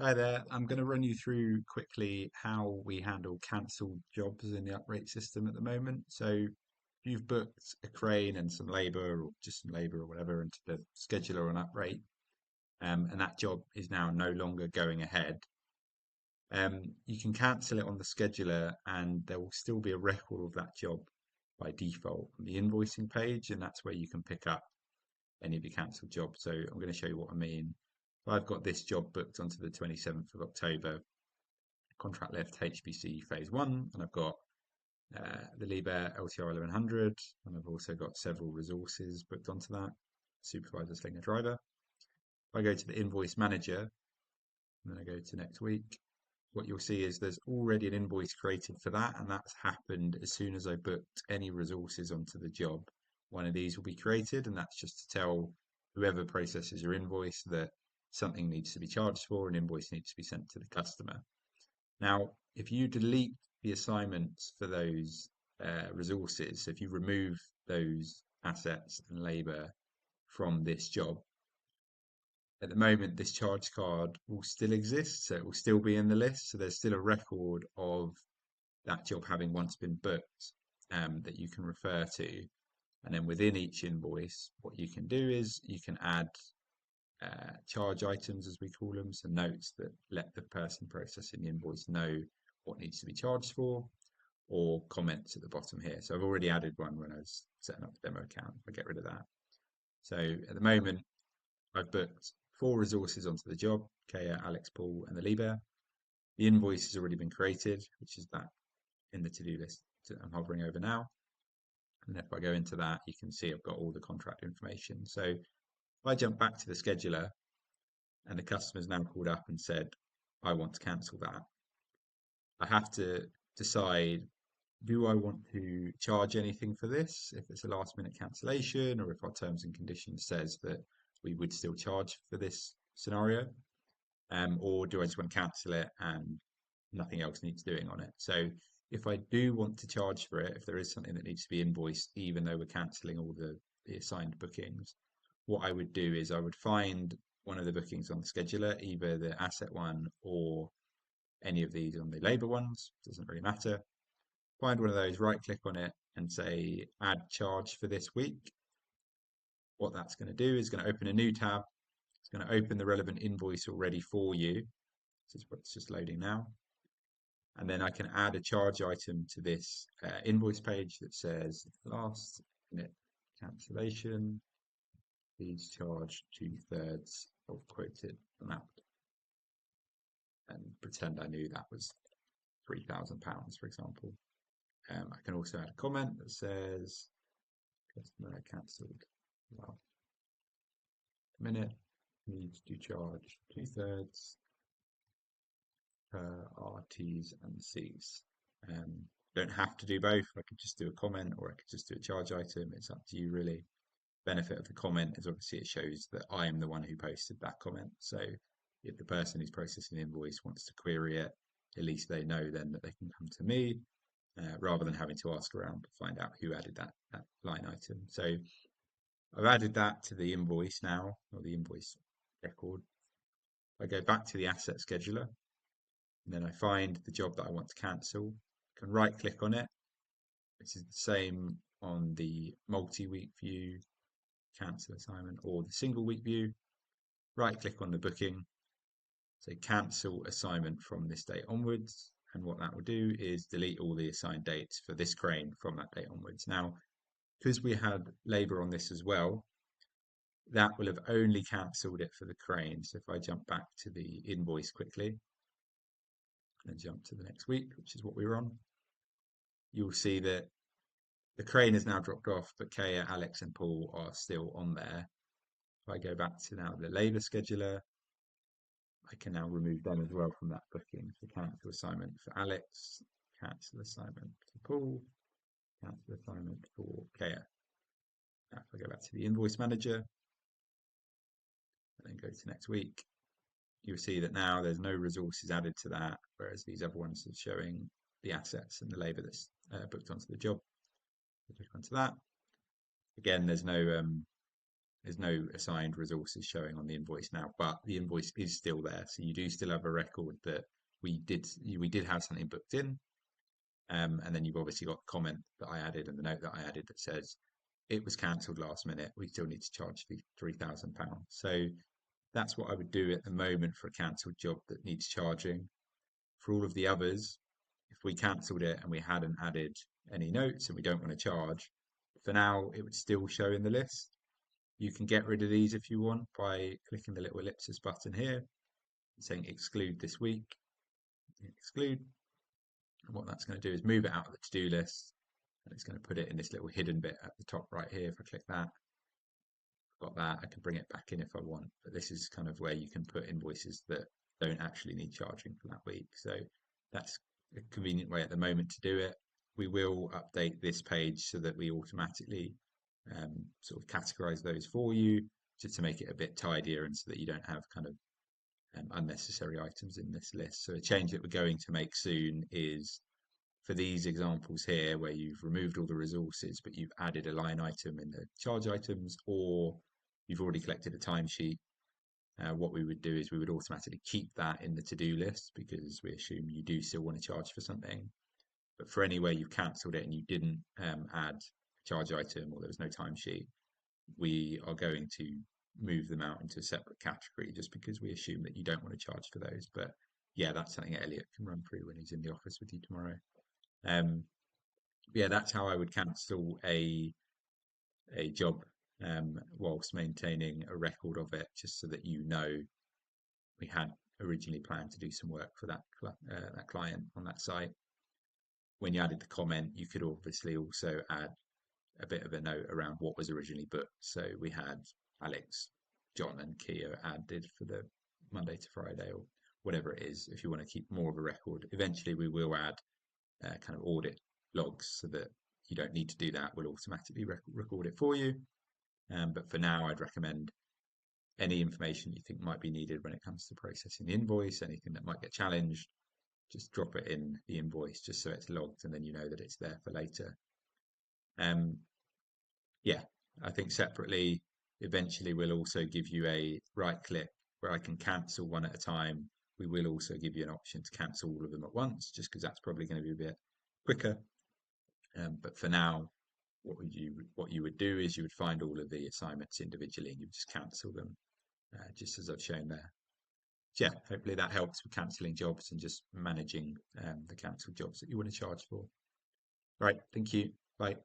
Hi there. I'm going to run you through quickly how we handle cancelled jobs in the UpRate system at the moment. So you've booked a crane and some labour or just some labour or whatever into the scheduler on UpRate, and that job is now no longer going ahead. You can cancel it on the scheduler and there will still be a record of that job by default on the invoicing page, and that's where you can pick up any of your cancelled jobs. So I'm going to show you what I mean. I've got this job booked onto the 27th of October, contract lift HPC phase one, and I've got the Liebherr LTR 1100, and I've also got several resources booked onto that, supervisor, slinger, driver. If I go to the invoice manager, and then I go to next week, what you'll see is there's already an invoice created for that, and that's happened as soon as I booked any resources onto the job. One of these will be created, and that's just to tell whoever processes your invoice that something needs to be charged for, an invoice needs to be sent to the customer. Now, if you delete the assignments for those resources, so if you remove those assets and labor from this job, at the moment, this charge card will still exist, so it will still be in the list. So there's still a record of that job having once been booked that you can refer to. And then within each invoice, what you can do is you can add charge items, as we call them, so notes that let the person processing the invoice know what needs to be charged for, or comments at the bottom here. So I've already added one when I was setting up the demo account. I'll get rid of that. So at the moment, I've booked 4 resources onto the job, Kea, Alex, Paul, and the Liebherr. The invoice has already been created, which is that in the to-do list I'm hovering over now. And if I go into that, you can see I've got all the contract information. So if I jump back to the scheduler and the customer's now called up and said, I want to cancel that, I have to decide, do I want to charge anything for this if it's a last minute cancellation, or if our terms and conditions says that we would still charge for this scenario, or do I just want to cancel it and nothing else needs doing on it? So if I do want to charge for it, if there is something that needs to be invoiced, even though we're cancelling all the assigned bookings, what I would do is I would find one of the bookings on the scheduler, either the asset one or any of these on the labor ones, doesn't really matter. Find one of those, right click on it and say add charge for this week. What that's going to do is going to open a new tab. It's going to open the relevant invoice already for you. This is what's just loading now. And then I can add a charge item to this invoice page that says last minute cancellation, please charge 2/3 of quoted amount. And pretend I knew that was £3,000, for example. I can also add a comment that says customer cancelled last minute, needs to charge 2/3 per R, T's and C's. Don't have to do both. I could just do a comment or I could just do a charge item. It's up to you, really. Benefit of the comment is obviously it shows that I am the one who posted that comment. So if the person who's processing the invoice wants to query it, at least they know then that they can come to me rather than having to ask around to find out who added that line item. So I've added that to the invoice now, or the invoice record. I go back to the asset scheduler, and then I find the job that I want to cancel. I can right click on it, which is the same on the multi-week view, cancel assignment, or the single week view. Right click on the booking, say cancel assignment from this date onwards. And what that will do is delete all the assigned dates for this crane from that date onwards. Now, because we had labor on this as well, that will have only cancelled it for the crane. So if I jump back to the invoice quickly and jump to the next week, which is what we were on, you'll see that the crane has now dropped off, but Kea, Alex, and Paul are still on there. If I go back to now the labor scheduler, I can now remove them as well from that booking. So cancel assignment for Alex, cancel assignment for Paul, cancel assignment for Kea. Now if I go back to the invoice manager and then go to next week, you'll see that now there's no resources added to that, whereas these other ones are showing the assets and the labor that's booked onto the job. So click onto that. Again, there's no There's no assigned resources showing on the invoice now, but the invoice is still there. So you do still have a record that we did have something booked in. And then you've obviously got the comment that I added and the note that I added that says it was cancelled last minute. We still need to charge the £3,000. So that's what I would do at the moment for a cancelled job that needs charging. For all of the others, if we cancelled it and we hadn't added any notes and we don't want to charge, for now it would still show in the list. You can get rid of these if you want by clicking the little ellipsis button here and saying exclude this week. Exclude. And what that's going to do is move it out of the to-do list, and it's going to put it in this little hidden bit at the top right here. If I click that, got that, I can bring it back in if I want. But this is kind of where you can put invoices that don't actually need charging for that week. So that's a convenient way at the moment to do it. We will update this page so that we automatically sort of categorize those for you, just to make it a bit tidier and so that you don't have kind of unnecessary items in this list. So a change that we're going to make soon is for these examples here where you've removed all the resources but you've added a line item in the charge items, or you've already collected a timesheet. What we would do is we would automatically keep that in the to-do list because we assume you do still want to charge for something. But for anywhere you've cancelled it and you didn't add a charge item or there was no timesheet, we are going to move them out into a separate category just because we assume that you don't want to charge for those. But yeah, that's something Elliot can run through when he's in the office with you tomorrow. Yeah, that's how I would cancel a job whilst maintaining a record of it, just so that you know we had originally planned to do some work for that client on that site. When you added the comment, you could obviously also add a bit of a note around what was originally booked. So we had Alex, John, and Kia added for the Monday to Friday or whatever it is. If you want to keep more of a record, eventually we will add kind of audit logs so that you don't need to do that. We'll automatically record it for you. But for now, I'd recommend any information you think might be needed when it comes to processing the invoice, anything that might get challenged, just drop it in the invoice just so it's logged and then you know that it's there for later. Yeah, I think separately, eventually we'll also give you a right click where I can cancel one at a time. We will also give you an option to cancel all of them at once, just because that's probably going to be a bit quicker. But for now, what you would do is you would find all of the assignments individually and you would just cancel them, just as I've shown there. So yeah, hopefully that helps with cancelling jobs and just managing the cancelled jobs that you want to charge for. Right, thank you. Bye.